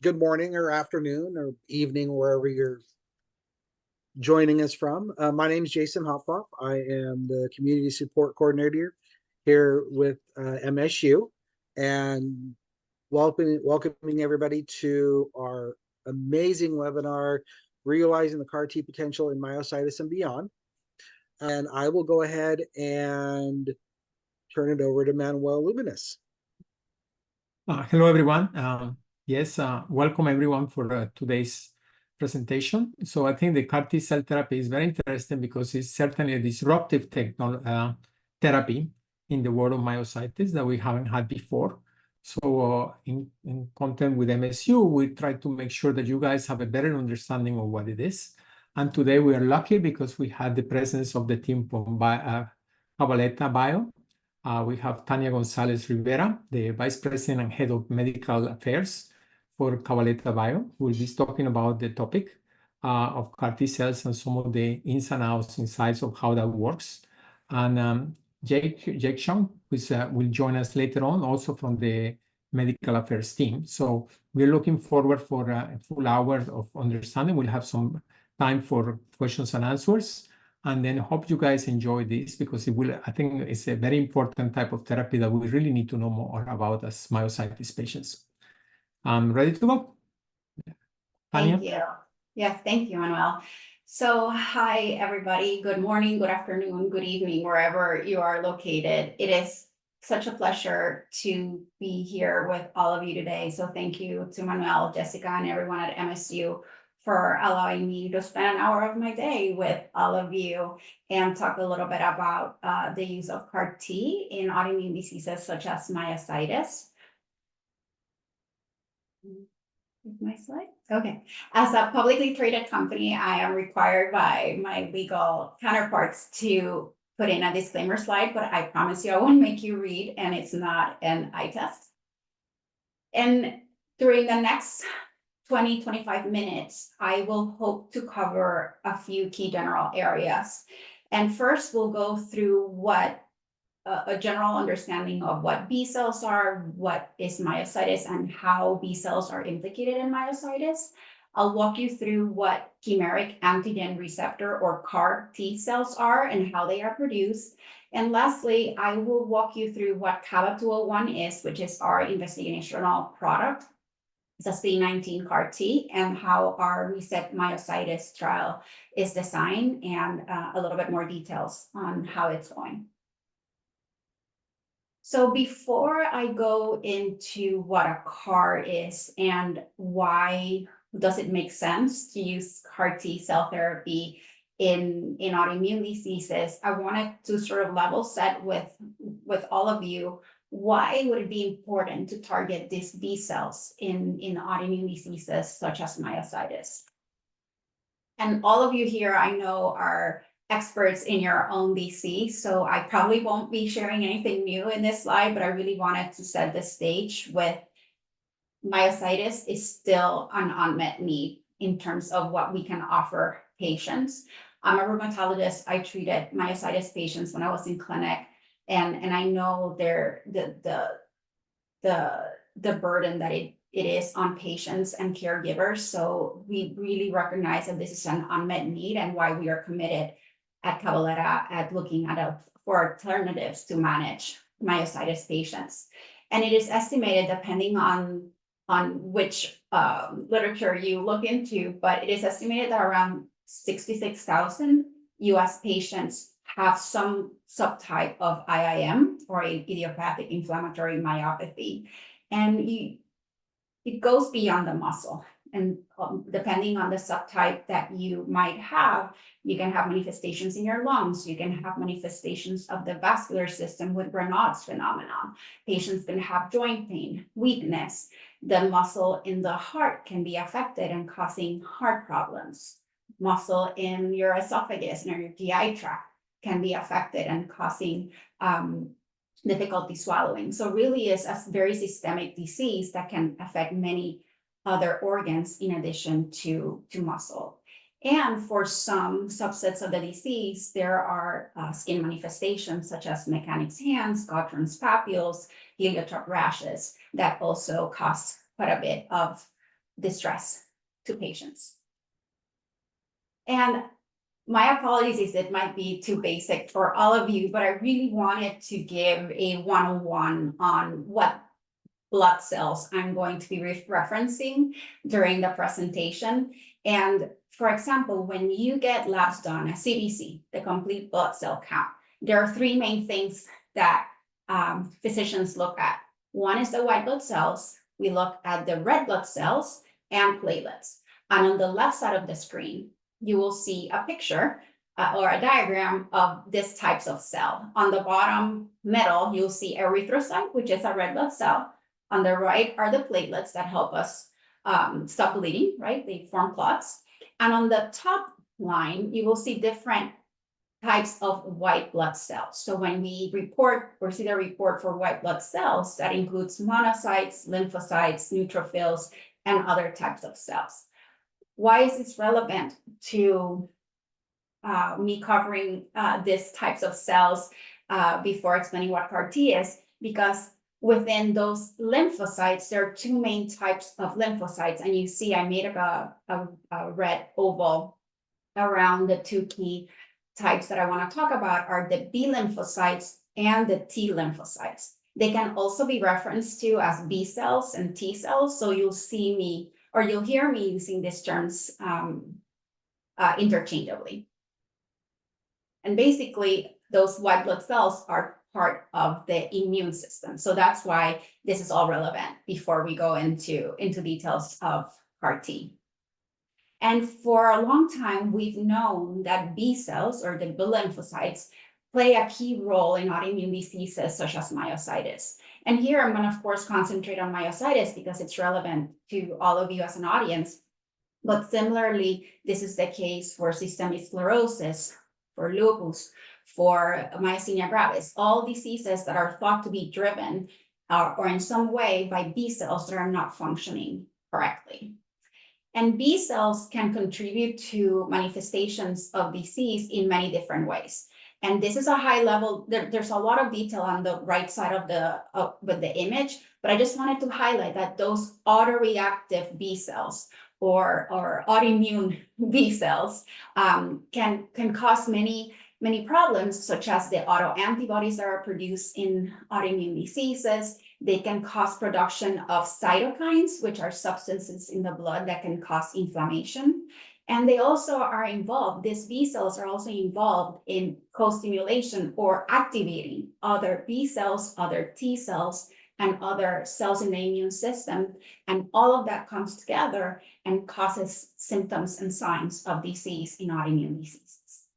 good morning or afternoon or evening, wherever you're joining us from. My name is Jason Hopfoff. I am the Community Support Coordinator here with MSU, and welcoming everybody to our amazing webinar, Realizing the CAR T Potential in Myositis and Beyond. And I will go ahead and turn it over to Manuel Lubinas. Hello, everyone. Welcome everyone for today's presentation. So I think the CAR T cell therapy is very interesting because it's certainly a disruptive therapy in the world of myositis that we haven't had before. So in content with MSU, we try to make sure that you guys have a better understanding of what it is. And today we are lucky because we had the presence of the team from Cabaletta Bio. We have Tania Gonzalez Rivera, the Vice President and Head of Medical Affairs for Cabaletta Bio, who will be talking about the topic of CAR T cells and some of the ins and outs, insights of how that works. And Jake Chung, who will join us later on, also from the Medical Affairs team. So we're looking forward for a full hour of understanding. We'll have some time for questions and answers. And then hope you guys enjoy this because I think it's a very important type of therapy that we really need to know more about as myositis patients. Ready to go? Tania? Thank you. Yes, thank you, Manuel. So hi, everybody. Good morning, good afternoon, good evening, wherever you are located. It is such a pleasure to be here with all of you today. So thank you to Manuel, Jessica, and everyone at MSU for allowing me to spend an hour of my day with all of you and talk a little bit about the use of CAR T in autoimmune diseases such as myositis. My slide? Okay. As a publicly traded company, I am required by my legal counterparts to put in a disclaimer slide, but I promise you I won't make you read, and it's not an eye test. And during the next 20-25 minutes, I will hope to cover a few key general areas. And first, we'll go through what a general understanding of what B cells are, what is myositis, and how B cells are implicated in myositis. I'll walk you through what chimeric antigen receptor or CAR T cells are and how they are produced. And lastly, I will walk you through what CABA201 is, which is our investigational product. It's a CD19-CAR T, and how our Reset Myositis trial is designed, and a little bit more details on how it's going. So before I go into what a CAR is and why does it make sense to use CAR T cell therapy in autoimmune diseases, I wanted to sort of level set with all of you. Why would it be important to target these B cells in autoimmune diseases such as myositis? And all of you here, I know, are experts in your own disease, so I probably won't be sharing anything new in this slide, but I really wanted to set the stage with myositis is still an unmet need in terms of what we can offer patients. I'm a rheumatologist. I treated myositis patients when I was in clinic. And I know the burden that it is on patients and caregivers. So we really recognize that this is an unmet need, and why we are committed at Cabaletta at looking for alternatives to manage myositis patients. And it is estimated, depending on which literature you look into, but it is estimated that around 66,000 US patients have some subtype of IIM, or idiopathic inflammatory myopathy. And it goes beyond the muscle. And depending on the subtype that you might have, you can have manifestations in your lungs. You can have manifestations of the vascular system with Raynaud's phenomenon. Patients can have joint pain, weakness. The muscle in the heart can be affected and causing heart problems. Muscle in your esophagus and your GI tract can be affected and causing difficulty swallowing. So really is a very systemic disease that can affect many other organs in addition to muscle. And for some subsets of the disease, there are skin manifestations such as mechanics hands, Gottron's papules, heliotrope rashes that also cause quite a bit of distress to patients. And my apologies if it might be too basic for all of you, but I really wanted to give a one-on-one on what blood cells I'm going to be referencing during the presentation. And for example, when you get labs done, a CBC, the complete blood cell count, there are three main things that physicians look at. One is the white blood cells. We look at the red blood cells and platelets. And on the left side of the screen, you will see a picture or a diagram of these types of cell. On the bottom middle, you'll see erythrocyte, which is a red blood cell. On the right are the platelets that help us stop bleeding, right? They form clots. And on the top line, you will see different types of white blood cells. So when we report or see the report for white blood cells, that includes monocytes, lymphocytes, neutrophils, and other types of cells. Why is this relevant to me covering these types of cells before explaining what CAR T is? Because within those lymphocytes, there are two main types of lymphocytes. And you see I made a red oval around the two key types that I want to talk about are the B lymphocytes and the T lymphocytes. They can also be referenced to as B cells and T cells. So you'll see me, or you'll hear me using these terms interchangeably. And basically, those white blood cells are part of the immune system. So that's why this is all relevant before we go into details of CAR T. And for a long time, we've known that B cells, or the B lymphocytes, play a key role in autoimmune diseases such as myositis. And here I'm going to, of course, concentrate on myositis because it's relevant to all of you as an audience. But similarly, this is the case for systemic sclerosis, for lupus, for myasthenia gravis, all diseases that are thought to be driven or in some way by B cells that are not functioning correctly. And B cells can contribute to manifestations of disease in many different ways. And this is a high level, there's a lot of detail on the right side of the image, but I just wanted to highlight that those autoreactive B cells or autoimmune B cells can cause many problems, such as the autoantibodies that are produced in autoimmune diseases. They can cause production of cytokines, which are substances in the blood that can cause inflammation. And they also are involved, these B cells are also involved in co-stimulation or activating other B cells, other T cells, and other cells in the immune system. And all of that comes together and causes symptoms and signs of disease in autoimmune diseases.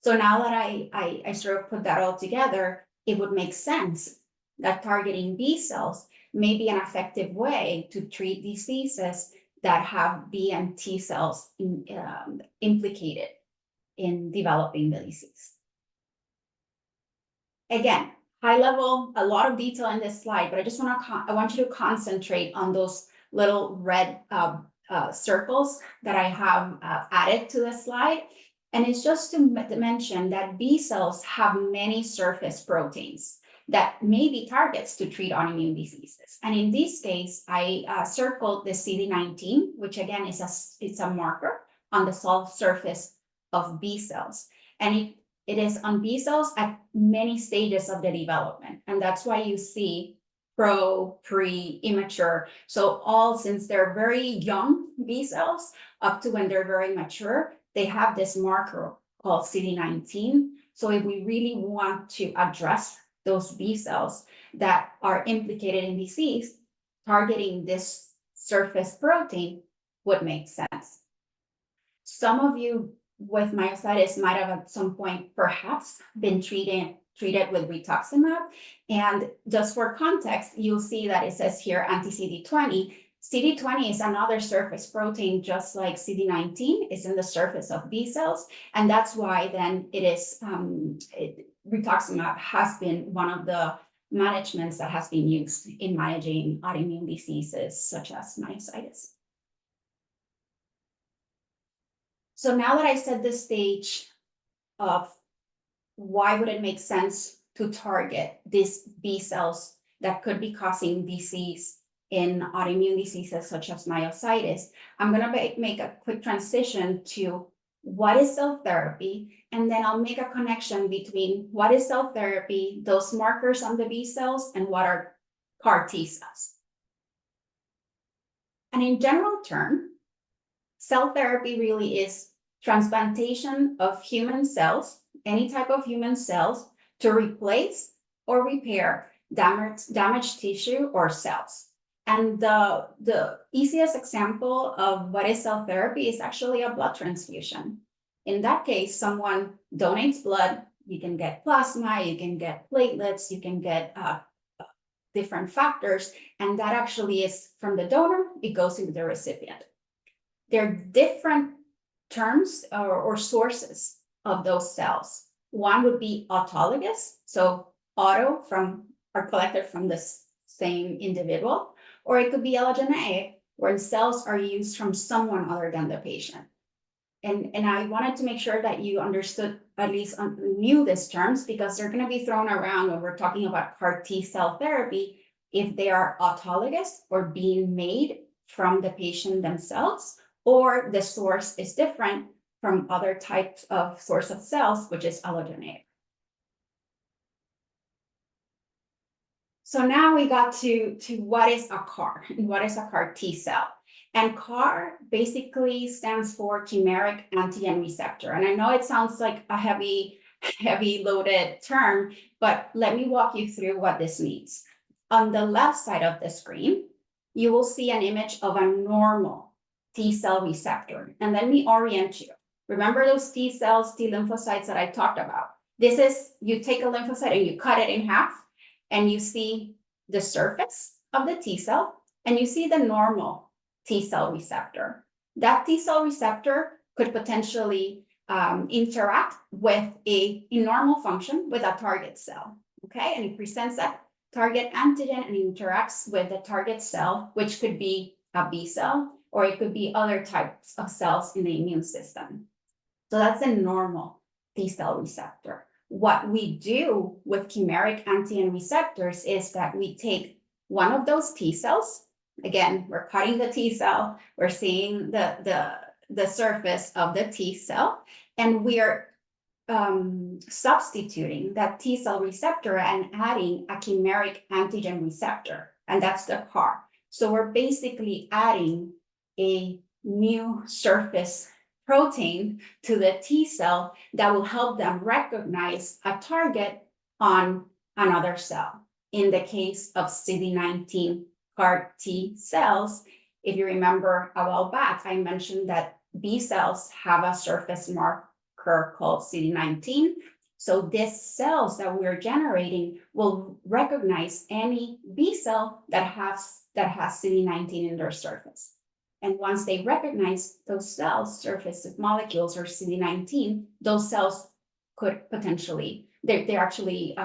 So now that I sort of put that all together, it would make sense that targeting B cells may be an effective way to treat diseases that have B and T cells implicated in developing the disease. Again, high level, a lot of detail in this slide, but I want you to concentrate on those little red circles that I have added to the slide. And it's just to mention that B cells have many surface proteins that may be targets to treat autoimmune diseases. And in this case, I circled the CD19, which again it's a marker on the cell surface of B cells. And it is on B cells at many stages of the development. And that's why you see pro, pre, immature. So all since they're very young B cells up to when they're very mature, they have this marker called CD19. So if we really want to address those B cells that are implicated in disease, targeting this surface protein would make sense. Some of you with myositis might have at some point perhaps been treated with rituximab. And just for context, you'll see that it says here anti-CD20. CD20 is another surface protein, just like CD19 is in the surface of B cells. And that's why then it is, rituximab has been one of the managements that has been used in managing autoimmune diseases such as myositis. So now that I set the stage of why would it make sense to target these B cells that could be causing disease in autoimmune diseases such as myositis, I'm going to make a quick transition to what is cell therapy, and then I'll make a connection between what is cell therapy, those markers on the B cells, and what are CAR T cells. And in general term, cell therapy really is transplantation of human cells, any type of human cells, to replace or repair damaged tissue or cells. And the easiest example of what is cell therapy is actually a blood transfusion. In that case, someone donates blood, you can get plasma, you can get platelets, you can get different factors, and that actually is from the donor, it goes into the recipient. There are different terms or sources of those cells. One would be autologous, so auto are collected from the same individual, or it could be allogeneic, where cells are used from someone other than the patient. And I wanted to make sure that you understood, at least knew these terms, because they're going to be thrown around when we're talking about CAR T cell therapy, if they are autologous or being made from the patient themselves, or the source is different from other types of source of cells, which is allogeneic. So now we got to what is a CAR and what is a CAR T cell. And CAR basically stands for chimeric antigen receptor. And I know it sounds like a heavy loaded term, but let me walk you through what this means. On the left side of the screen, you will see an image of a normal T cell receptor. And let me orient you. Remember those T cells, T lymphocytes that I talked about? This is, you take a lymphocyte and you cut it in half, and you see the surface of the T cell, and you see the normal T cell receptor. That T cell receptor could potentially interact with in normal function with a target cell, okay? And it presents that target antigen and interacts with the target cell, which could be a B cell, or it could be other types of cells in the immune system. So that's a normal T cell receptor. What we do with chimeric antigen receptors is that we take one of those T cells. Again, we're cutting the T cell, we're seeing the surface of the T cell, and we're substituting that T cell receptor and adding a chimeric antigen receptor, and that's the CAR. So we're basically adding a new surface protein to the T cell that will help them recognize a target on another cell. In the case of CD19-CAR T cells, if you remember a while back, I mentioned that B cells have a surface marker called CD19. So these cells that we're generating will recognize any B cell that has CD19 in their surface. And once they recognize those cells, surface of molecules or CD19, those cells could potentially, they're actually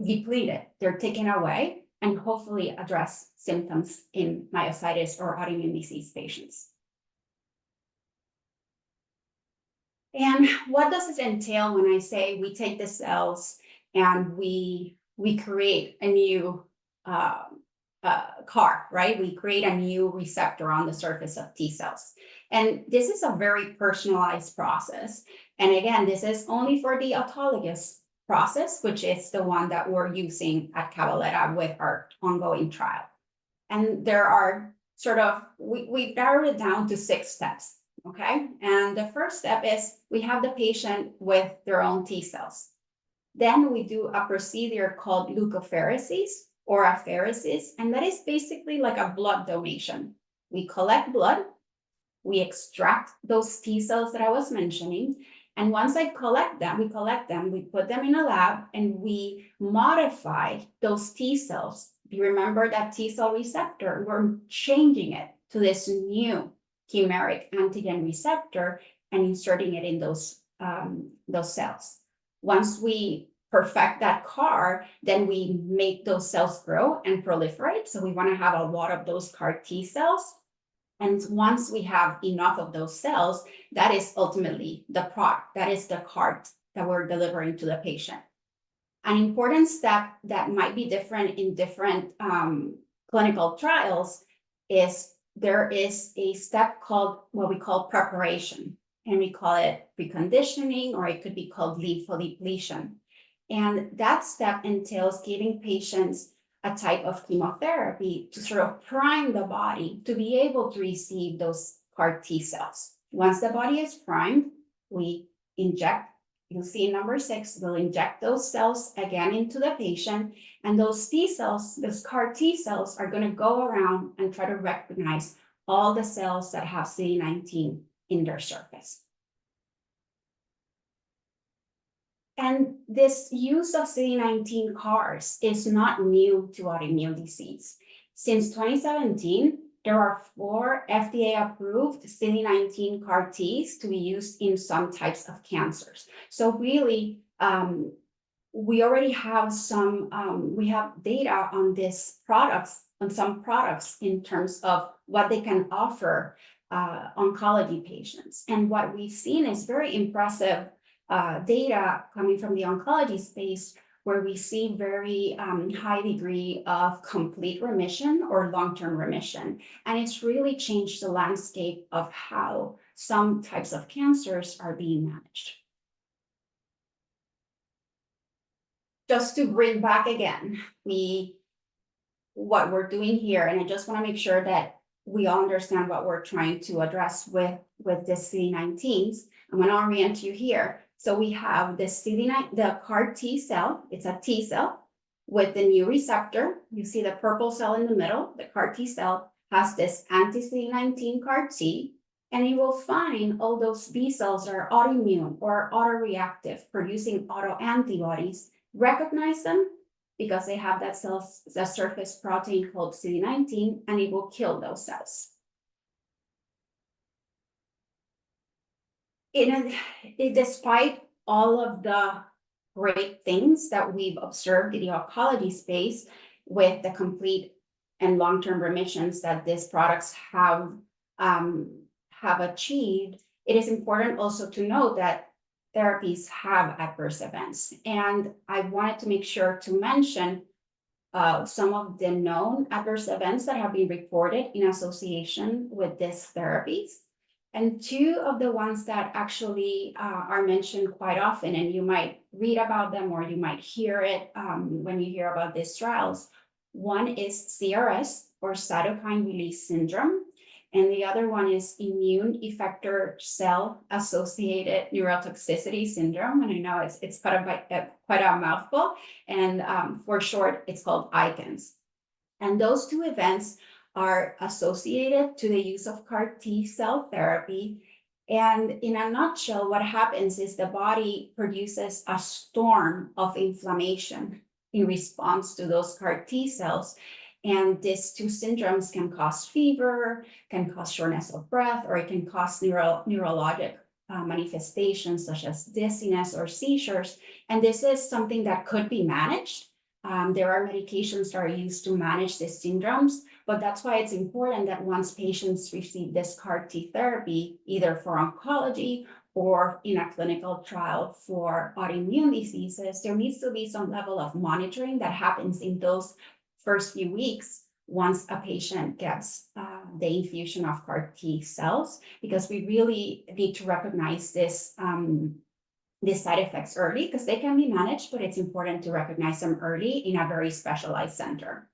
depleted. They're taken away and hopefully address symptoms in myositis or autoimmune disease patients. And what does it entail when I say we take the cells and we create a new CAR, right? We create a new receptor on the surface of T cells. And this is a very personalized process. And again, this is only for the autologous process, which is the one that we're using at Cabaletta with our ongoing trial. And there are we've narrowed it down to 6 steps, okay? And the first step is we have the patient with their own T cells. Then we do a procedure called leukapheresis, or apheresis, and that is basically like a blood donation. We collect blood, we extract those T cells that I was mentioning, and once we collect them, we put them in a lab, and we modify those T cells. You remember that T cell receptor, we're changing it to this new chimeric antigen receptor and inserting it in those cells. Once we perfect that CAR, then we make those cells grow and proliferate. So we want to have a lot of those CAR T cells. And once we have enough of those cells, that is ultimately the product. That is the CAR that we're delivering to the patient. An important step that might be different in different clinical trials is there is a step called what we call preparation, and we call it preconditioning, or it could be called lymphodepletion. And that step entails giving patients a type of chemotherapy to sort of prime the body to be able to receive those CAR T cells. Once the body is primed, we inject, you'll see in number 6, we'll inject those cells again into the patient, and those T cells, those CAR T cells, are going to go around and try to recognize all the cells that have CD19 in their surface. And this use of CD19 CARs is not new to autoimmune disease. Since 2017, there are 4 FDA-approved CD19 CAR Ts to be used in some types of cancers. So really, we already have some, we have data on these products, on some products in terms of what they can offer oncology patients. And what we've seen is very impressive data coming from the oncology space, where we see very high degree of complete remission or long-term remission. And it's really changed the landscape of how some types of cancers are being managed. Just to bring back again, what we're doing here, and I just want to make sure that we all understand what we're trying to address with this CD19s. I'm going to orient you here. So we have the the CAR T cell. It's a T cell with the new receptor. You see the purple cell in the middle. The CAR T cell has this anti-CD19 CAR T, and you will find all those B cells are autoimmune or autoreactive, producing autoantibodies. Recognize them because they have that surface protein called CD19, and it will kill those cells. Despite all of the great things that we've observed in the oncology space with the complete and long-term remissions that these products have achieved, it is important also to note that therapies have adverse events. And I wanted to make sure to mention some of the known adverse events that have been reported in association with these therapies. And 2 of the ones that actually are mentioned quite often, and you might read about them or you might hear it when you hear about these trials. One is CRS, or cytokine release syndrome, and the other one is immune effector cell associated neurotoxicity syndrome. And I know it's quite a mouthful, and for short, it's called ICANS. And those 2 events are associated to the use of CAR T cell therapy. And in a nutshell, what happens is the body produces a storm of inflammation in response to those CAR T cells. And these 2 syndromes can cause fever, can cause shortness of breath, or it can cause neurologic manifestations such as dizziness or seizures. And this is something that could be managed. There are medications that are used to manage these syndromes, but that's why it's important that once patients receive this CAR T therapy, either for oncology or in a clinical trial for autoimmune diseases, there needs to be some level of monitoring that happens in those first few weeks once a patient gets the infusion of CAR T cells, because we really need to recognize these side effects early, because they can be managed, but it's important to recognize them early in a very specialized center.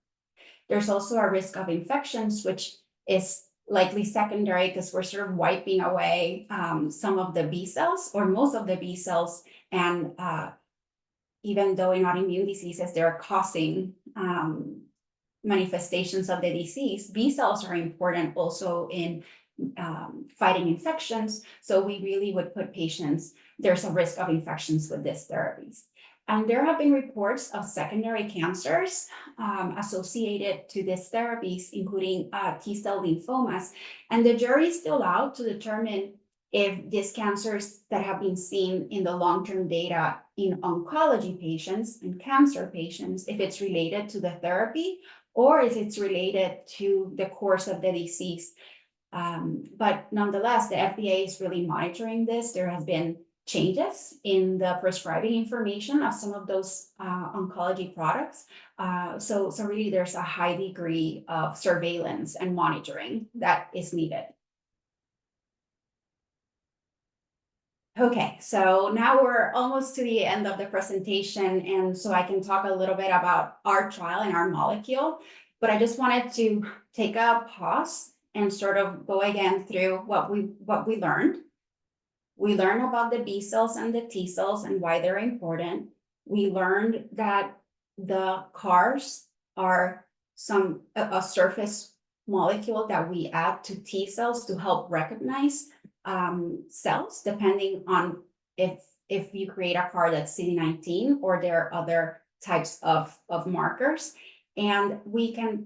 There's also a risk of infections, which is likely secondary because we're sort of wiping away some of the B cells or most of the B cells. And even though in autoimmune diseases, they're causing manifestations of the disease, B cells are important also in fighting infections. So we really would put patients, there's a risk of infections with these therapies. And there have been reports of secondary cancers associated to these therapies, including T-cell lymphomas. And the jury is still out to determine if these cancers that have been seen in the long-term data in oncology patients and cancer patients, if it's related to the therapy or if it's related to the course of the disease. But nonetheless, the FDA is really monitoring this. There has been changes in the prescribing information of some of those oncology products. So really there's a high degree of surveillance and monitoring that is needed. Okay, so now we're almost to the end of the presentation, and so I can talk a little bit about our trial and our molecule, but I just wanted to take a pause and sort of go again through what we learned. We learned about the B cells and the T cells and why they're important. We learned that the CARs are a surface molecule that we add to T cells to help recognize cells, depending on if you create a CAR that's CD19 or there are other types of markers. And we can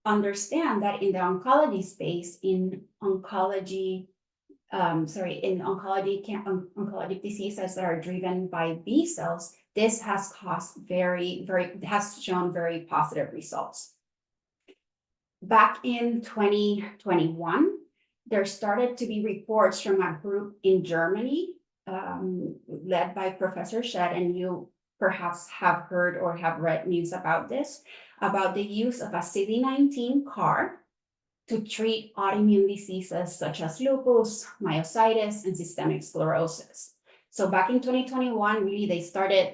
understand that in the oncology space, in oncology diseases that are driven by B cells, this has has shown very positive results. Back in 2021, there started to be reports from a group in Germany, led by Professor Shed, and you perhaps have heard or have read news about this, about the use of a CD19 CAR to treat autoimmune diseases such as lupus, myositis, and systemic sclerosis. So back in 2021, really they started,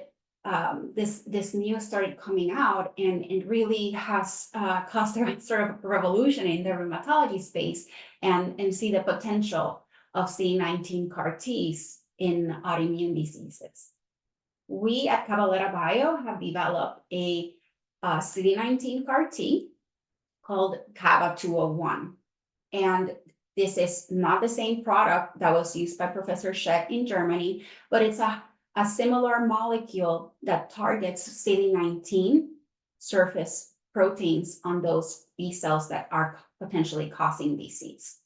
this news started coming out, and it really has caused a sort of revolution in the rheumatology space, and see the potential of CD19 CAR Ts in autoimmune diseases. We at Cabaletta Bio have developed a CD19 CAR T called CABA-201. And this is not the same product that was used by Professor Shed in Germany, but it's a similar molecule that targets CD19 surface proteins on those B cells that are potentially causing disease.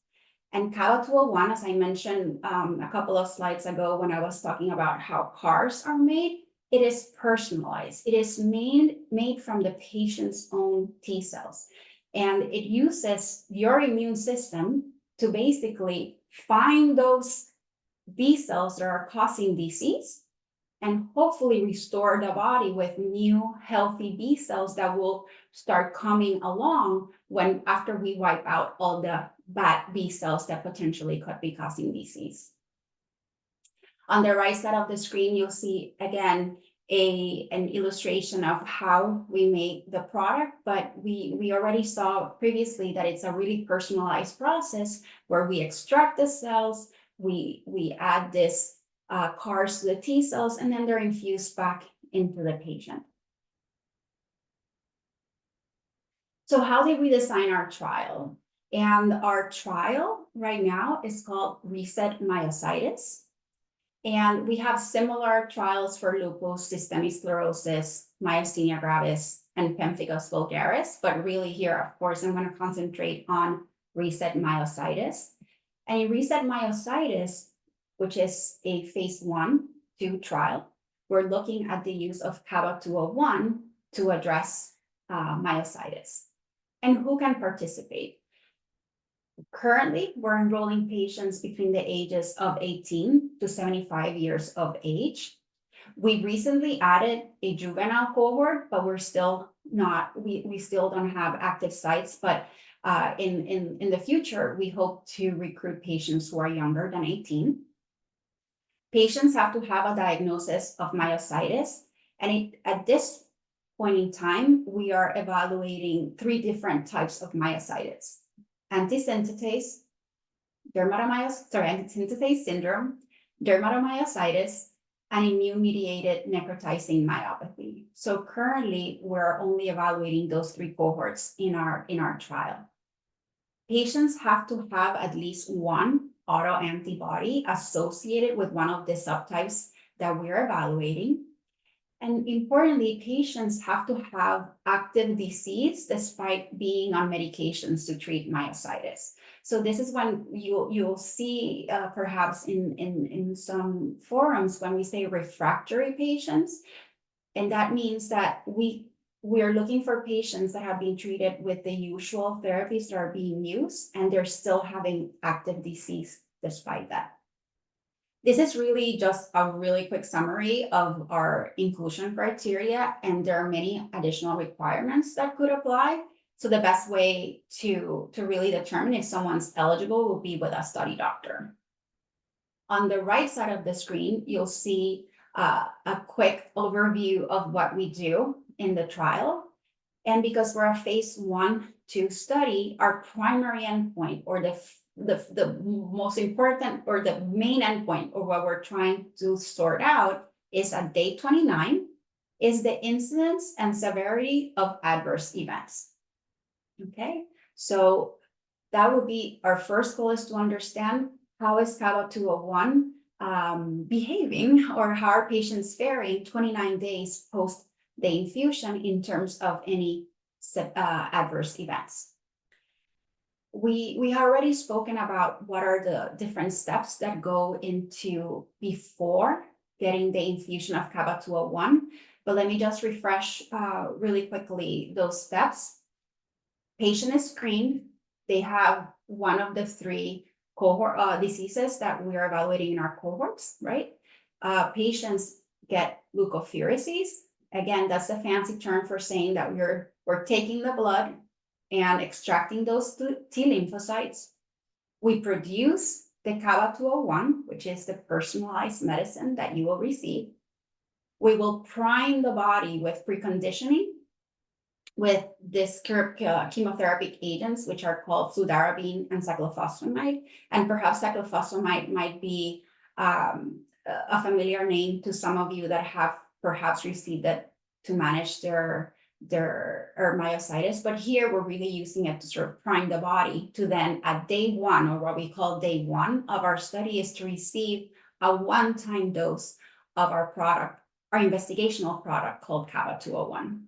And CABA-201, as I mentioned a couple of slides ago when I was talking about how CARs are made, it is personalized. It is made from the patient's own T cells. And it uses your immune system to basically find those B cells that are causing disease and hopefully restore the body with new healthy B cells that will start coming along after we wipe out all the bad B cells that potentially could be causing disease. On the right side of the screen, you'll see again an illustration of how we make the product, but we already saw previously that it's a really personalized process where we extract the cells, we add this CARs to the T cells, and then they're infused back into the patient. So how did we design our trial? And our trial right now is called Reset Myositis. And we have similar trials for lupus, systemic sclerosis, myasthenia gravis, and pemphigus vulgaris. But really here, of course, I'm going to concentrate on Reset Myositis. And in Reset Myositis, which is a phase 1/2 trial, we're looking at the use of CABA-201 to address myositis. And who can participate? Currently, we're enrolling patients between the ages of 18 to 75 years of age. We recently added a juvenile cohort, but we're still not, we still don't have active sites, but in the future, we hope to recruit patients who are younger than 18. Patients have to have a diagnosis of myositis, and at this point in time, we are evaluating 3 different types of myositis: antisynthetase syndrome, dermatomyositis, and immune-mediated necrotizing myopathy. So currently, we're only evaluating those 3 cohorts in our trial. Patients have to have at least one autoantibody associated with one of the subtypes that we're evaluating. And importantly, patients have to have active disease despite being on medications to treat myositis. So this is when you'll see perhaps in some forums when we say refractory patients, and that means that we are looking for patients that have been treated with the usual therapies that are being used, and they're still having active disease despite that. This is really just a really quick summary of our inclusion criteria, and there are many additional requirements that could apply. So the best way to really determine if someone's eligible will be with a study doctor. On the right side of the screen, you'll see a quick overview of what we do in the trial. And because we're a phase 1/2 study, our primary endpoint, or the most important, or the main endpoint, or what we're trying to sort out, is at day 29, is the incidence and severity of adverse events. Okay, so that would be our first goal, is to understand how is CABA-201 behaving, or how are patients faring 29 days post the infusion in terms of any adverse events. We have already spoken about what are the different steps that go into before getting the infusion of CABA-201, but let me just refresh really quickly those steps. Patient is screened. They have one of the 3 cohort diseases that we are evaluating in our cohorts, right? Patients get leukapheresis. Again, that's a fancy term for saying that we're taking the blood and extracting those T lymphocytes. We produce the CABA-201, which is the personalized medicine that you will receive. We will prime the body with preconditioning with this chemotherapy agents, which are called fludarabine and cyclophosphamide. And perhaps cyclophosphamide might be a familiar name to some of you that have perhaps received it to manage their myositis. But here we're really using it to sort of prime the body to then at day 1, or what we call day 1 of our study, is to receive a one-time dose of our product, our investigational product called CABA-201.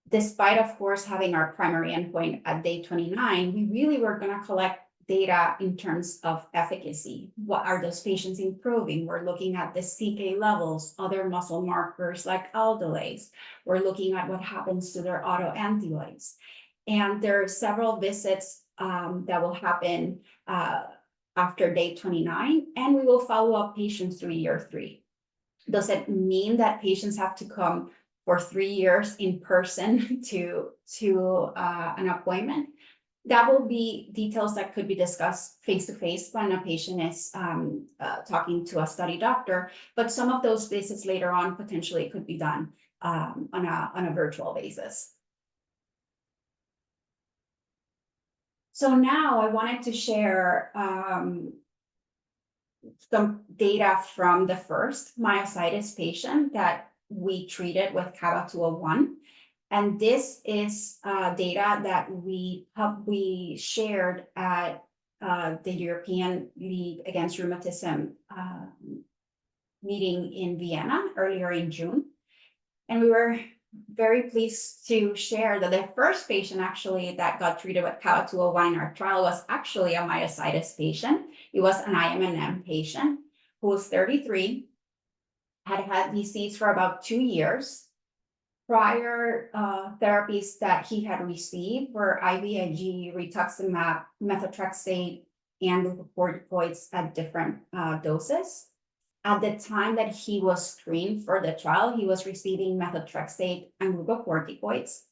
Despite, of course, having our primary endpoint at day 29, we really were going to collect data in terms of efficacy. What are those patients improving? We're looking at the CK levels, other muscle markers like aldolase. We're looking at what happens to their autoantibodies. And there are several visits that will happen after day 29, and we will follow up patients through year 3. Does it mean that patients have to come for 3 years in person to an appointment? That will be details that could be discussed face-to-face when a patient is talking to a study doctor, but some of those visits later on potentially could be done on a virtual basis. So now I wanted to share some data from the first myositis patient that we treated with CABA-201. And this is data that we shared at the European League Against Rheumatism meeting in Vienna earlier in June. And we were very pleased to share that the first patient actually that got treated with CABA-201 in our trial was actually a myositis patient. It was an IMNM patient who was 33, had disease for about 2 years. Prior therapies that he had received were IVIG, rituximab, methotrexate, and glucocorticoids at different doses. At the time that he was screened for the trial, he was receiving methotrexate and glucocorticoids.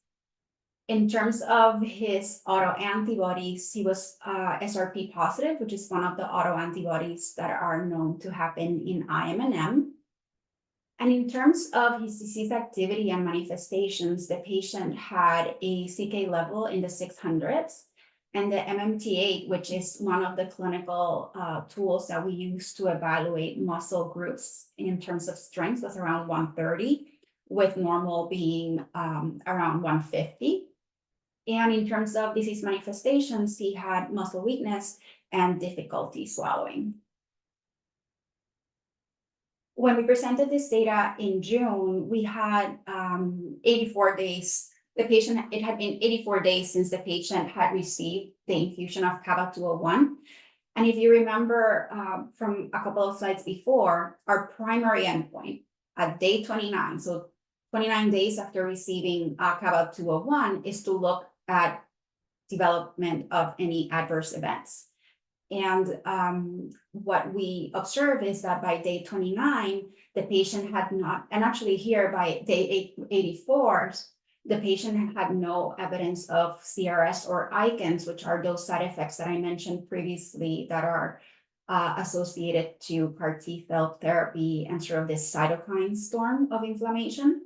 In terms of his autoantibodies, he was SRP positive, which is one of the autoantibodies that are known to happen in IMNM. And in terms of his disease activity and manifestations, the patient had a CK level in the 600s, and the MMT8, which is one of the clinical tools that we use to evaluate muscle groups in terms of strength, was around 130, with normal being around 150. And in terms of disease manifestations, he had muscle weakness and difficulty swallowing. When we presented this data in June, we had 84 days. It had been 84 days since the patient had received the infusion of CABA-201. And if you remember from a couple of slides before, our primary endpoint at day 29, so 29 days after receiving CABA-201, is to look at development of any adverse events. And what we observe is that by day 29, the patient had not, and actually here by day 84, the patient had no evidence of CRS or ICANS, which are those side effects that I mentioned previously that are associated to CAR T cell therapy and sort of this cytokine storm of inflammation.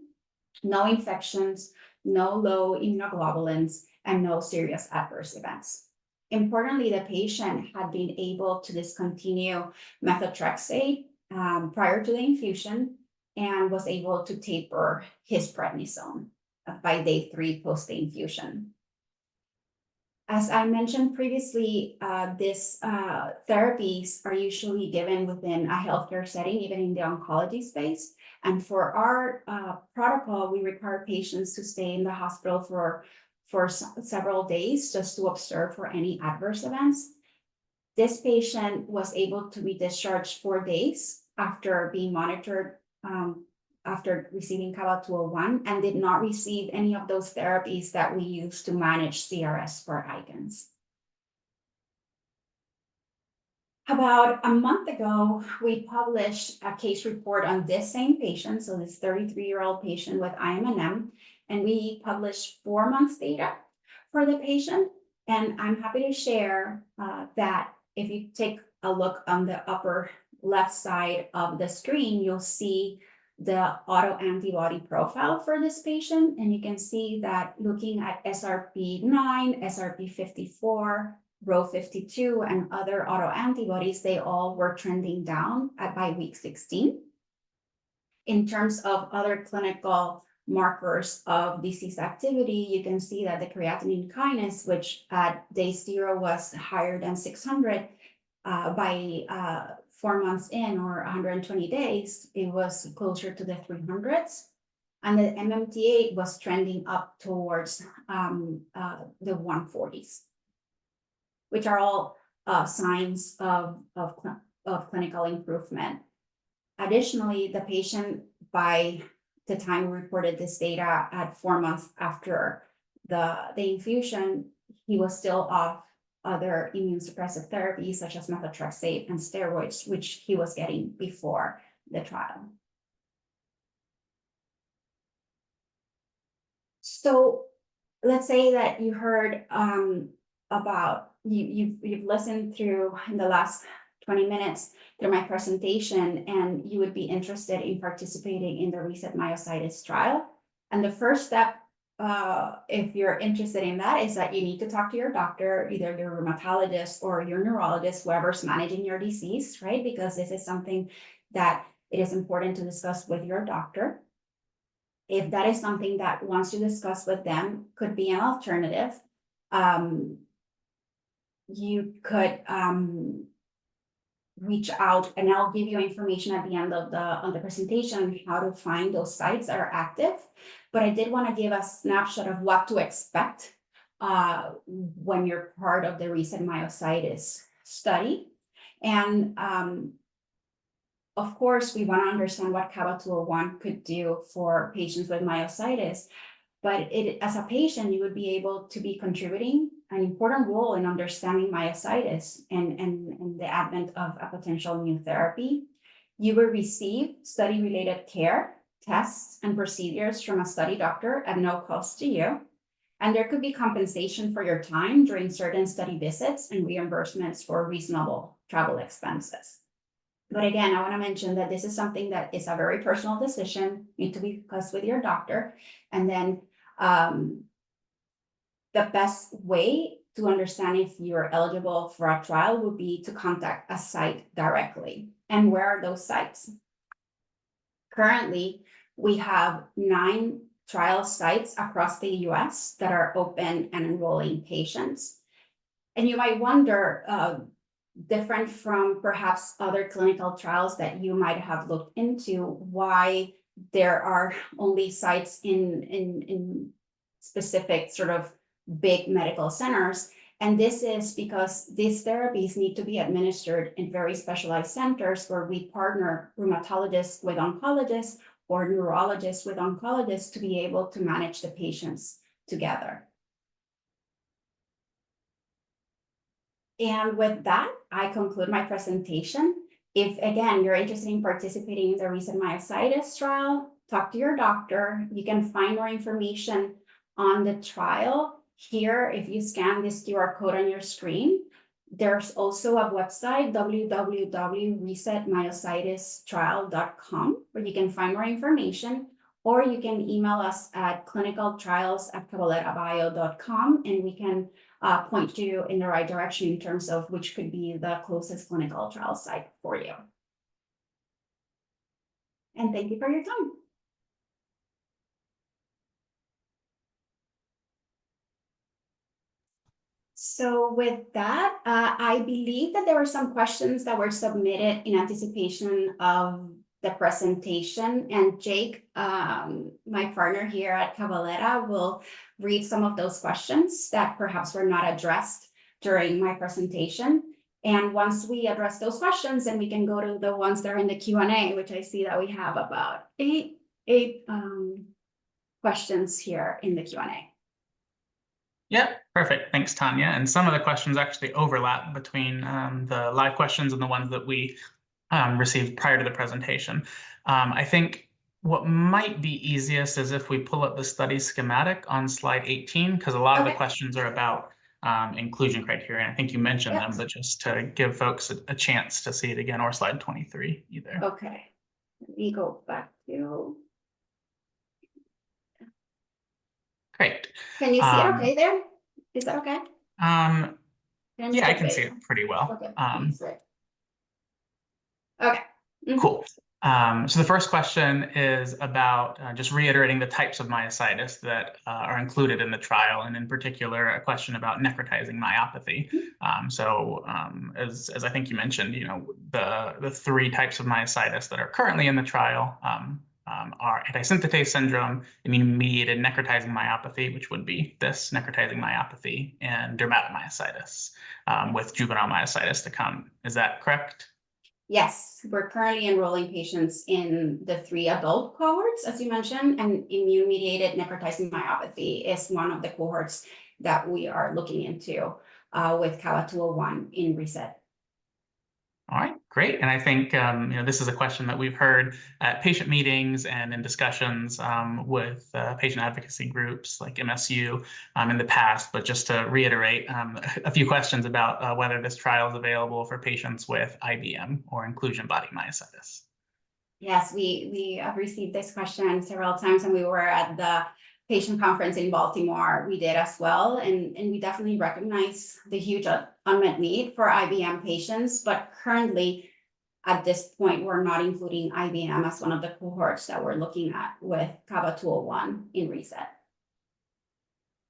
No infections, no low immunoglobulins, and no serious adverse events. Importantly, the patient had been able to discontinue methotrexate prior to the infusion and was able to taper his prednisone by day 3 post the infusion. As I mentioned previously, these therapies are usually given within a healthcare setting, even in the oncology space. And for our protocol, we require patients to stay in the hospital for several days just to observe for any adverse events. This patient was able to be discharged 4 days after being monitored after receiving CABA-201 and did not receive any of those therapies that we use to manage CRS or ICANS. About a month ago, we published a case report on this same patient, so this 33-year-old patient with IMNM, and we published 4 months data for the patient. And I'm happy to share that if you take a look on the upper left side of the screen, you'll see the autoantibody profile for this patient. And you can see that looking at SRP9, SRP54, Rho52, and other autoantibodies, they all were trending down by week 16. In terms of other clinical markers of disease activity, you can see that the creatinine kinase, which at day 0 was higher than 600, by 4 months in or 120 days, it was closer to the 300s. And the MMT8 was trending up towards the 140s, which are all signs of clinical improvement. Additionally, the patient, by the time we reported this data at 4 months after the infusion, he was still off other immune suppressive therapies such as methotrexate and steroids, which he was getting before the trial. So let's say that you heard about, you've listened through in the last 20 minutes through my presentation, and you would be interested in participating in the Reset Myositis trial. And the first step, if you're interested in that, is that you need to talk to your doctor, either your rheumatologist or your neurologist, whoever's managing your disease, right? Because this is something that it is important to discuss with your doctor. If that is something that wants to discuss with them, could be an alternative. You could reach out, and I'll give you information at the end of the presentation on how to find those sites that are active. But I did want to give a snapshot of what to expect when you're part of the Reset Myositis study. And of course, we want to understand what CABA-201 could do for patients with myositis. But as a patient, you would be able to be contributing an important role in understanding myositis and the advent of a potential new therapy. You will receive study-related care, tests, and procedures from a study doctor at no cost to you. And there could be compensation for your time during certain study visits and reimbursements for reasonable travel expenses. But again, I want to mention that this is something that is a very personal decision, need to be discussed with your doctor. And then the best way to understand if you're eligible for a trial would be to contact a site directly. And where are those sites? Currently, we have 9 trial sites across the US that are open and enrolling patients. And you might wonder, different from perhaps other clinical trials that you might have looked into, why there are only sites in specific sort of big medical centers. And this is because these therapies need to be administered in very specialized centers where we partner rheumatologists with oncologists or neurologists with oncologists to be able to manage the patients together. And with that, I conclude my presentation. If, again, you're interested in participating in the recent myositis trial, talk to your doctor. You can find more information on the trial here if you scan this QR code on your screen. There's also a website, www.resetmyositistrial.com, where you can find more information, or you can email us at clinicaltrials@cabalettabio.com, and we can point you in the right direction in terms of which could be the closest clinical trial site for you. And thank you for your time. So with that, I believe that there were some questions that were submitted in anticipation of the presentation, and Jake, my partner here at Cabaletta, will read some of those questions that perhaps were not addressed during my presentation. And once we address those questions, then we can go to the ones that are in the Q&A, which I see that we have about eight questions here in the Q&A. Yeah, perfect. Thanks, Tanya. And some of the questions actually overlap between the live questions and the ones that we received prior to the presentation. I think what might be easiest is if we pull up the study schematic on slide 18, because a lot of the questions are about inclusion criteria. I think you mentioned them, but just to give folks a chance to see it again, or slide 23 either. Okay, let me go back to. Great. Can you see it okay there? Is that okay? Yeah, I can see it pretty well. Okay. Cool. So the first question is about just reiterating the types of myositis that are included in the trial, and in particular, a question about necrotizing myopathy. As I think you mentioned, you know, the three types of myositis that are currently in the trial are antisynthetase syndrome, immune-mediated necrotizing myopathy, which would be this necrotizing myopathy, and dermatomyositis, with juvenile myositis to come. Is that correct? Yes, we're currently enrolling patients in the 3 adult cohorts, as you mentioned, and immune-mediated necrotizing myopathy is one of the cohorts that we are looking into with CABA 201 in RESET. All right, great. And I think you know, this is a question that we've heard at patient meetings and in discussions with patient advocacy groups like MSU in the past. But just to reiterate, a few questions about whether this trial is available for patients with IBM or inclusion body myositis. Yes, we have received this question several times, and we were at the patient conference in Baltimore. We did as well, and we definitely recognize the huge unmet need for IBM patients, but currently at this point we're not including IBM as one of the cohorts that we're looking at with CABA 201 in RESET.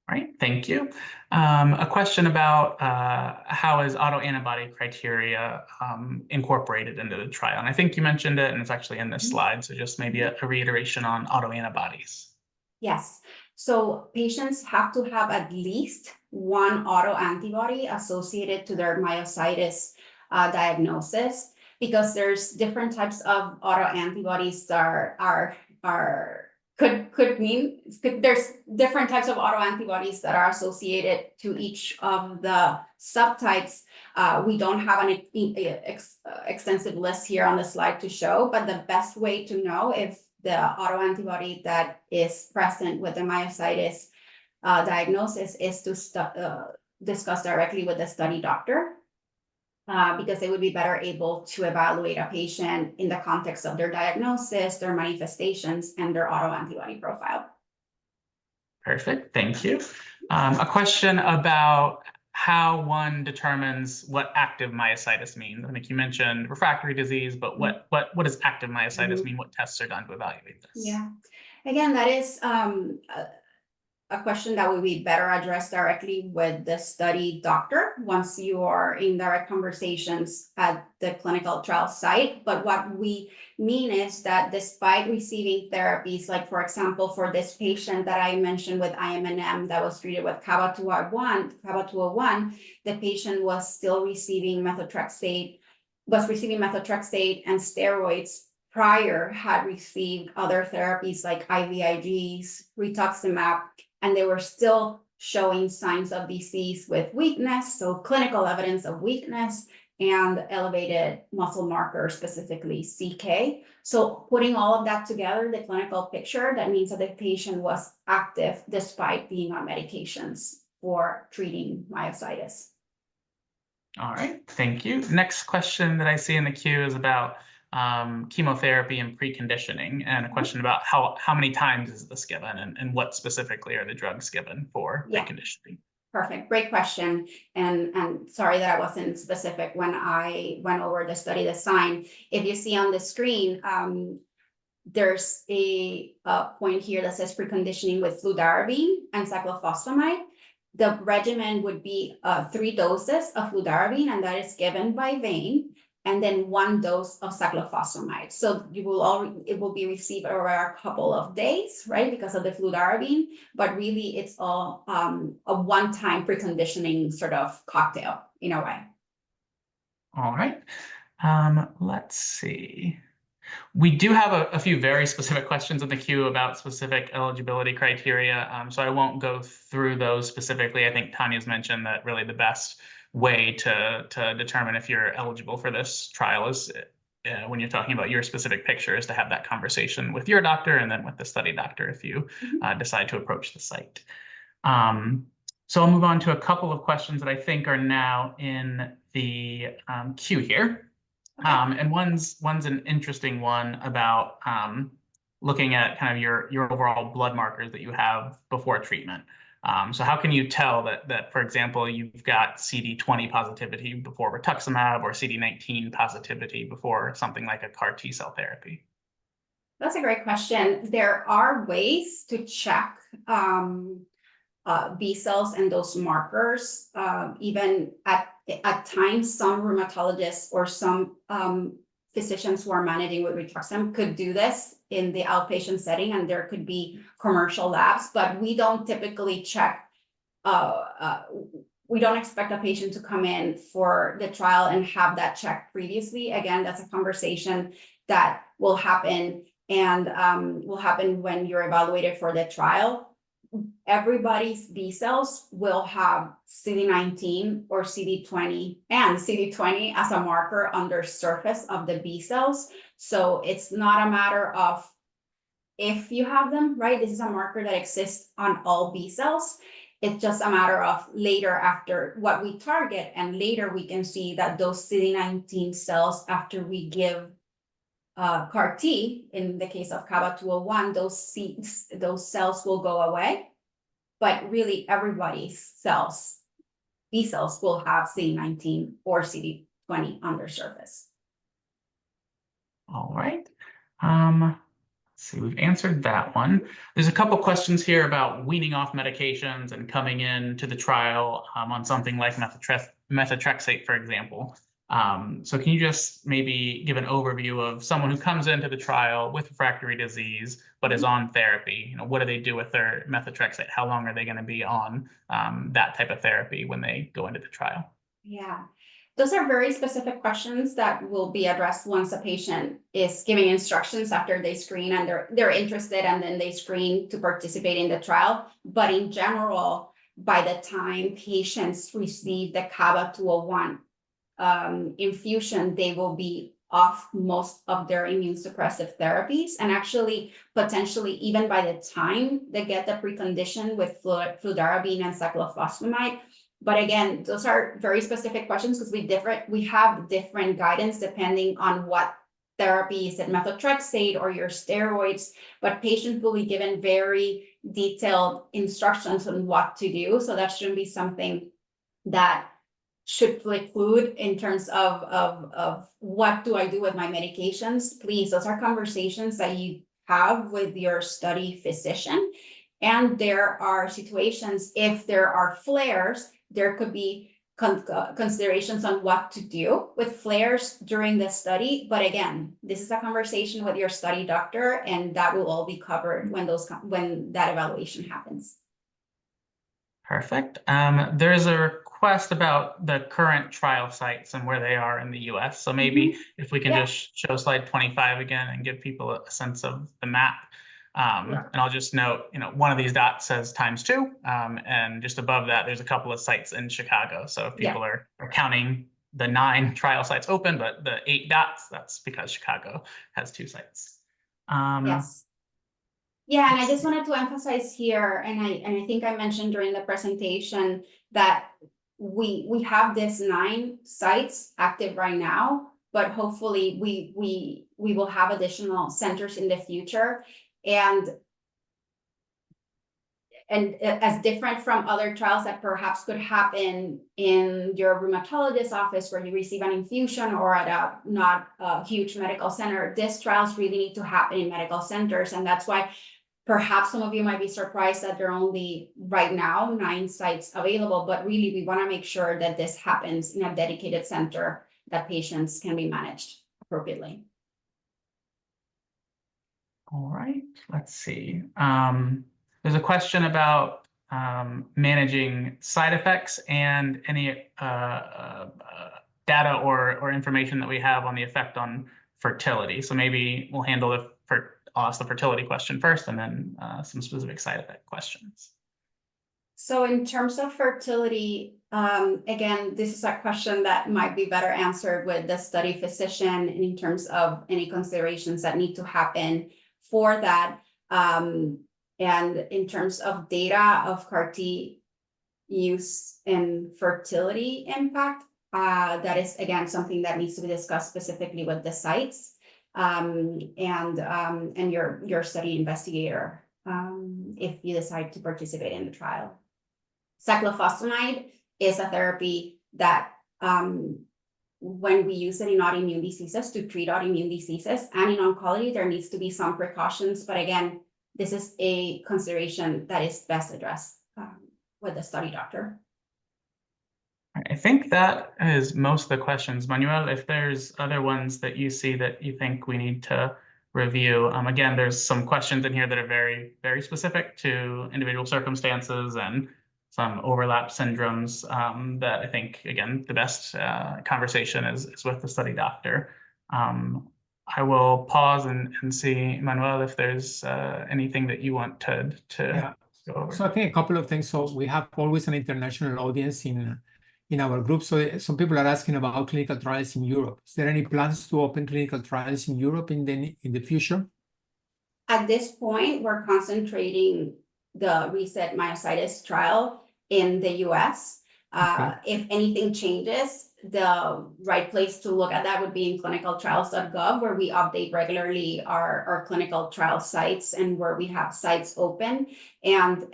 All right, thank you. A question about how is autoantibody criteria incorporated into the trial? And I think you mentioned it, and it's actually in this slide, so just maybe a reiteration on autoantibodies. Yes, so patients have to have at least one autoantibody associated to their myositis diagnosis, because there's different types of autoantibodies that there's different types of autoantibodies that are associated to each of the subtypes. We don't have an extensive list here on the slide to show, but the best way to know if the autoantibody that is present with the myositis diagnosis is to discuss directly with the study doctor, because they would be better able to evaluate a patient in the context of their diagnosis, their manifestations, and their autoantibody profile. Perfect, thank you. A question about how one determines what active myositis means. I think you mentioned refractory disease, but what does active myositis mean? What tests are done to evaluate this? Yeah, again, that is a question that will be better addressed directly with the study doctor once you are in direct conversations at the clinical trial site. But what we mean is that despite receiving therapies, like for example, for this patient that I mentioned with IMNM that was treated with CABA 201, the patient was still receiving methotrexate and steroids prior, had received other therapies like IVIGs, rituximab, and they were still showing signs of disease with weakness, so clinical evidence of weakness, and elevated muscle markers, specifically CK. So putting all of that together, the clinical picture, that means that the patient was active despite being on medications for treating myositis. All right, thank you. Next question that I see in the queue is about chemotherapy and preconditioning, and a question about how many times is this given, and what specifically are the drugs given for preconditioning? Perfect, great question. And sorry that I wasn't specific when I went over the study design. If you see on the screen, there's a point here that says preconditioning with fludarabine and cyclophosphamide. The regimen would be 3 doses of fludarabine, and that is given by vein, and then 1 dose of cyclophosphamide. So it will be received over a couple of days, right, because of the fludarabine, but really it's all a one-time preconditioning sort of cocktail in a way. All right, let's see. We do have a few very specific questions in the queue about specific eligibility criteria, so I won't go through those specifically. I think Tania's mentioned that really the best way to determine if you're eligible for this trial is when you're talking about your specific picture, is to have that conversation with your doctor and then with the study doctor if you decide to approach the site. So I'll move on to a couple of questions that I think are now in the queue here. And one's an interesting one about looking at kind of your overall blood markers that you have before treatment. So how can you tell that, for example, you've got CD20 positivity before rituximab, or CD19 positivity before something like a CAR T cell therapy? That's a great question. There are ways to check B cells and those markers. Even at times, some rheumatologists or some physicians who are managing with rituximab could do this in the outpatient setting, and there could be commercial labs, but we don't typically check. We don't expect a patient to come in for the trial and have that checked previously. Again, that's a conversation that will happen, and will happen when you're evaluated for the trial. Everybody's B cells will have CD19 or CD20 and CD20 as a marker on the surface of the B cells. So it's not a matter of if you have them, right? This is a marker that exists on all B cells. It's just a matter of later, after what we target, and later we can see that those CD19 cells, after we give CAR T, in the case of CABA-201, those cells will go away. But really, everybody's cells, B cells, will have CD19 or CD20 on their surface. All right. Let's see, we've answered that one. There's a couple questions here about weaning off medications and coming into the trial on something like methotrexate, for example. So can you just maybe give an overview of someone who comes into the trial with refractory disease but is on therapy? What do they do with their methotrexate? How long are they going to be on that type of therapy when they go into the trial? Yeah, those are very specific questions that will be addressed once a patient is giving instructions after they screen and they're interested, and then they screen to participate in the trial. But in general, by the time patients receive the CABA-201 infusion, they will be off most of their immune suppressive therapies, and actually potentially even by the time they get the precondition with fludarabine and cyclophosphamide. But again, those are very specific questions because we have different guidance depending on what therapy is, it methotrexate or your steroids, but patients will be given very detailed instructions on what to do. So that shouldn't be something that should preclude in terms of what do I do with my medications. Please, those are conversations that you have with your study physician. And there are situations, if there are flares, there could be considerations on what to do with flares during the study. But again, this is a conversation with your study doctor, and that will all be covered when that evaluation happens. Perfect. There's a request about the current trial sites and where they are in the US. So maybe if we can just show slide 25 again and give people a sense of the map. Yeah. And I'll just note, one of these dots says ×2, and just above that, there's a couple of sites in Chicago. So if people are counting the 9 trial sites open, but the 8 dots, that's because Chicago has 2 sites. Yes. Yeah, and I just wanted to emphasize here, and I think I mentioned during the presentation that we have this 9 sites active right now, but hopefully we will have additional centers in the future. And as different from other trials that perhaps could happen in your rheumatologist office where you receive an infusion or at not a huge medical center, these trials really need to happen in medical centers. And that's why perhaps some of you might be surprised that there are only right now 9 sites available, but really we want to make sure that this happens in a dedicated center that patients can be managed appropriately. All right, let's see. There's a question about managing side effects and any data or information that we have on the effect on fertility. So maybe we'll handle I'll ask the fertility question first, and then some specific side effect questions. So in terms of fertility, again, this is a question that might be better answered with the study physician in terms of any considerations that need to happen for that. And in terms of data of CAR T use and fertility impact, that is, again, something that needs to be discussed specifically with the sites and your study investigator if you decide to participate in the trial. Cyclophosphamide is a therapy that when we use it in autoimmune diseases to treat autoimmune diseases and in oncology, there needs to be some precautions. But again, this is a consideration that is best addressed with the study doctor. I think that is most of the questions. Manuel, if there's other ones that you see that you think we need to review, again, there's some questions in here that are very, very specific to individual circumstances and some overlap syndromes that I think, again, the best conversation is with the study doctor. I will pause and see, Manuel, if there's anything that you want to go over. So I think a couple of things. So we have always an international audience in our group. So some people are asking about clinical trials in Europe. Is there any plans to open clinical trials in Europe in the future? At this point, we're concentrating the RESET myositis trial in the US. Okay. If anything changes, the right place to look at that would be in clinicaltrials.gov, where we update regularly our clinical trial sites and where we have sites open. And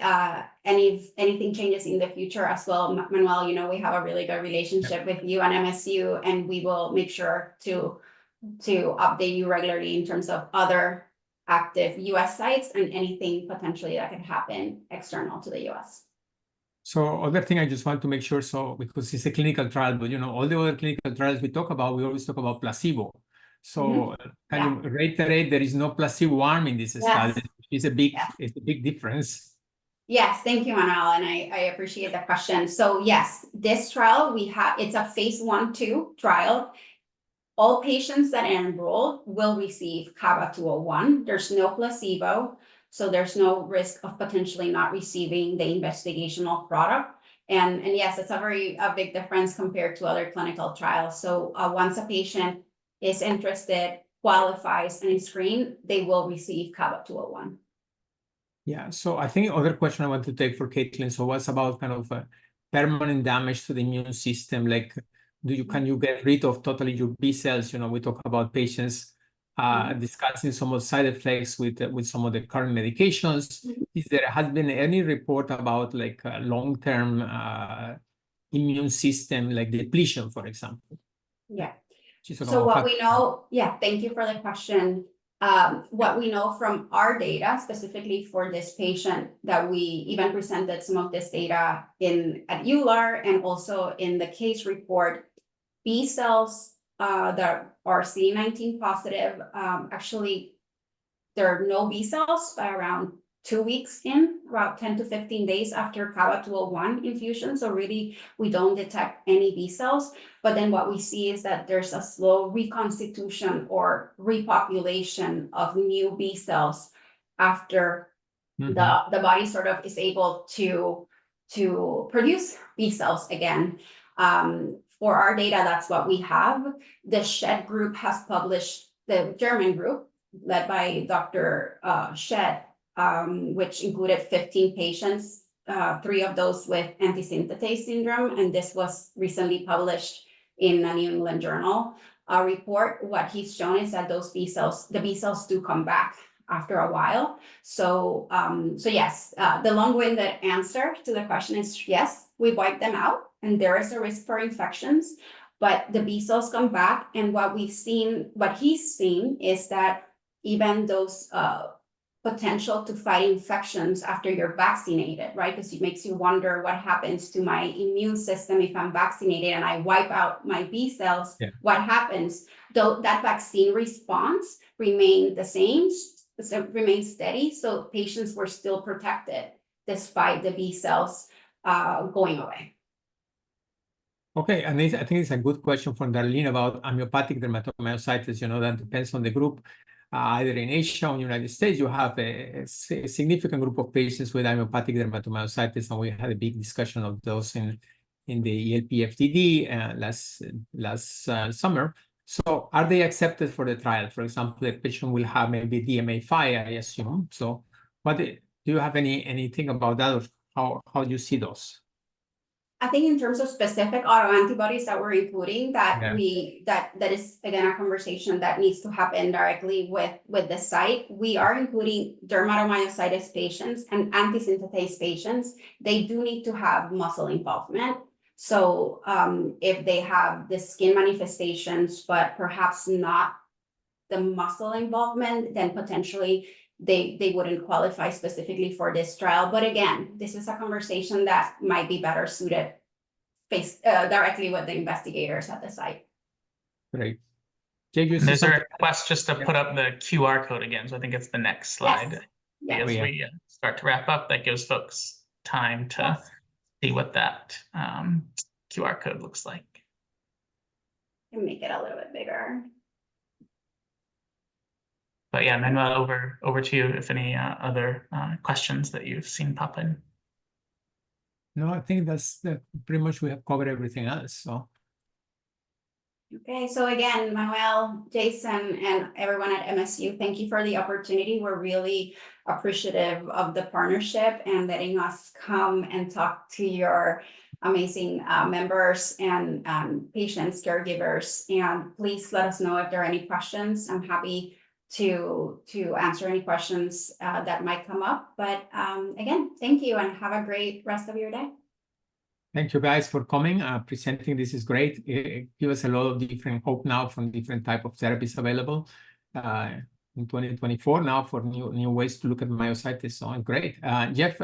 if anything changes in the future as well, Manuel, we have a really good relationship with you and MSU, and we will make sure to update you regularly in terms of other active US sites and anything potentially that could happen external to the US. So other thing I just want to make sure, so because it's a clinical trial, but all the other clinical trials we talk about, we always talk about placebo. So can you reiterate there is no placebo arm in this study? It's a big difference. Yes, thank you, Manuel, and I appreciate the question. So yes, this trial it's a phase 1/2 trial. All patients that enroll will receive CABA-201. There's no placebo. So there's no risk of potentially not receiving the investigational product. And yes, it's a big difference compared to other clinical trials. So once a patient is interested, qualifies, and is screened, they will receive CABA-201. Yeah, so I think other question I want to take for Caitlin, so what's about kind of permanent damage to the immune system? Like, can you get rid of totally your B cells? We talk about patients discussing some of the side effects with some of the current medications. Is there has been any report about like long-term immune system, like depletion, for example? Yeah. So what we know, thank you for the question. What we know from our data, specifically for this patient, that we even presented some of this data at EULAR and also in the case report, B cells that are CD19 positive, actually, there are no B cells by around 2 weeks in, about 10 to 15 days after CABA-201 infusion. So really, we don't detect any B cells. But then what we see is that there's a slow reconstitution or repopulation of new B cells after the body sort of is able to produce B cells again. For our data, that's what we have. The Shed group has published, the German group led by Dr. Shed, which included 15 patients, 3 of those with antisynthetase syndrome, and this was recently published in a New England Journal report. What he's shown is that those B cells, the B cells do come back after a while. So yes, the long-winded answer to the question is yes, we wipe them out and there is a risk for infections, but the B cells come back. And what he's seen is that even those potential to fight infections after you're vaccinated, right? Because it makes you wonder what happens to my immune system if I'm vaccinated and I wipe out my B cells, what happens? Though that vaccine response remained the same, so remained steady, so patients were still protected despite the B cells going away. Okay, and I think it's a good question from Darlene about amyopathic dermatomyositis. You know, that depends on the group. Either in Asia or United States, you have a significant group of patients with amyopathic dermatomyositis, and we had a big discussion of those in the ELP-FTD last summer. So are they accepted for the trial? For example, the patient will have maybe DMA5, I assume. So what do you have anything about that, or how do you see those? I think in terms of specific autoantibodies that we're including, that that is again a conversation that needs to happen directly with the site. We are including dermatomyositis patients and antisynthetase patients. They do need to have muscle involvement. So if they have the skin manifestations, but perhaps not the muscle involvement, then potentially they wouldn't qualify specifically for this trial. But again, this is a conversation that might be better suited directly with the investigators at the site. Great. There's a request just to put up the QR code again. So I think it's the next slide. Yes. As we start to wrap up, that gives folks time to see what that QR code looks like. And make it a little bit bigger. But yeah, Manuel, over to you if any other questions that you've seen pop in. No, I think that's pretty much we have covered everything else. So. Okay, so again, Manuel, Jason, and everyone at MSU, thank you for the opportunity. We're really appreciative of the partnership and letting us come and talk to your amazing members and patients, caregivers. And please let us know if there are any questions. I'm happy to answer any questions that might come up. But again, thank you and have a great rest of your day. Thank you guys for coming, presenting. This is great. It gives us a lot of different hope now from different type of therapies available in 2024 now for new ways to look at myositis. So great. Jeff,